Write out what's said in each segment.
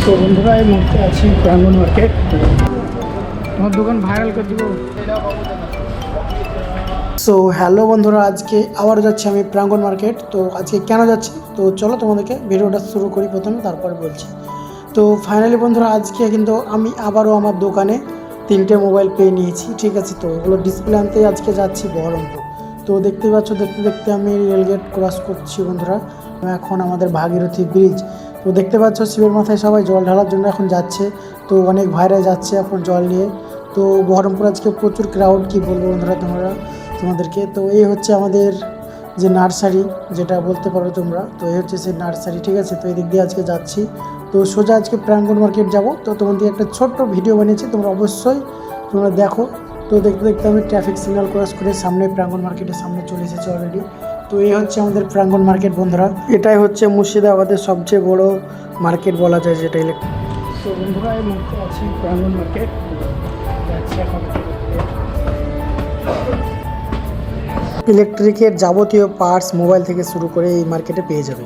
তো বন্ধুরা এই মুহূর্তে আছি প্রাঙ্গণ মার্কেট। তোমার দোকান ভাইরাল করে দিব। সো হ্যালো বন্ধুরা, আজকে আবার যাচ্ছি আমি প্রাঙ্গণ মার্কেট। তো আজকে কেন যাচ্ছি তো চলো তোমাদেরকে ভিডিওটা শুরু করি প্রথমে, তারপরে বলছি। তো ফাইনালি বন্ধুরা, আজকে কিন্তু আমি আবারও আমার দোকানে 3টে মোবাইল পেয়ে নিয়েছি। ঠিক আছে, তো ওগুলো ডিসপ্লে আনতে আজকে যাচ্ছি বহরমপুর। তো দেখতেই পাচ্ছ, দেখতে দেখতে আমি রেলগেট ক্রস করছি বন্ধুরা। এখন আমাদের ভাগীরথী ব্রিজ। তো দেখতে পাচ্ছ শিবের মাথায় সবাই জল ঢালার জন্য এখন যাচ্ছে। তো অনেক ভাইরা যাচ্ছে এখন জল নিয়ে। তো বহরমপুর আজকে প্রচুর ক্রাউড, কি বলবো বন্ধুরা তোমাদেরকে। তো এই হচ্ছে আমাদের যে নার্সারি, যেটা বলতে পারো তোমরা। তো এই হচ্ছে সেই নার্সারি। ঠিক আছে, তো এই দিক দিয়ে আজকে যাচ্ছি। তো সোজা আজকে প্রাঙ্গণ মার্কেট যাব। তো তোমাদের একটা ছোট্ট ভিডিও বানিয়েছি, তোমরা অবশ্যই দেখো। তো দেখতে দেখতে আমি ট্রাফিক সিগন্যাল ক্রস করে সামনে প্রাঙ্গণ মার্কেটের সামনে চলে এসেছি অলরেডি। তো এই হচ্ছে আমাদের প্রাঙ্গণ মার্কেট বন্ধুরা। এটাই হচ্ছে মুর্শিদাবাদের সবচেয়ে বড় মার্কেট বলা যায়, যেটা ইলেকট্রিক। তো বন্ধুরা এই মুহূর্তে আছি প্রাঙ্গণ মার্কেট। যাচ্ছি এখন। ইলেকট্রিকের যাবতীয় পার্টস মোবাইল থেকে শুরু করে এই মার্কেটে পেয়ে যাবে।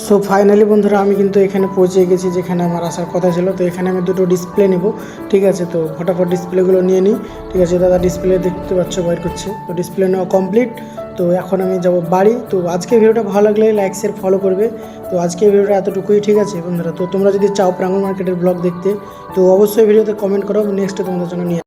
সো ফাইনালি বন্ধুরা, আমি কিন্তু এখানে পৌঁছে গেছি যেখানে আমার আসার কথা ছিল। তো এখানে আমি দুটো ডিসপ্লে নেব। ঠিক আছে, তো ফটাফট ডিসপ্লেগুলো নিয়ে নিই। ঠিক আছে, দাদা ডিসপ্লে দেখতে পাচ্ছ বাইর করছে। তো ডিসপ্লে নেওয়া কমপ্লিট। তো এখন আমি যাব বাড়ি। তো আজকে ভিডিওটা ভালো লাগলে লাইক শেয়ার ফলো করবে। তো আজকে ভিডিওটা এতটুকুই। ঠিক আছে বন্ধুরা, তো তোমরা যদি চাও প্রাঙ্গণ মার্কেটের ব্লগ দেখতে, তো অবশ্যই ভিডিওতে কমেন্ট করো, নেক্সট তোমাদের জন্য নিয়ে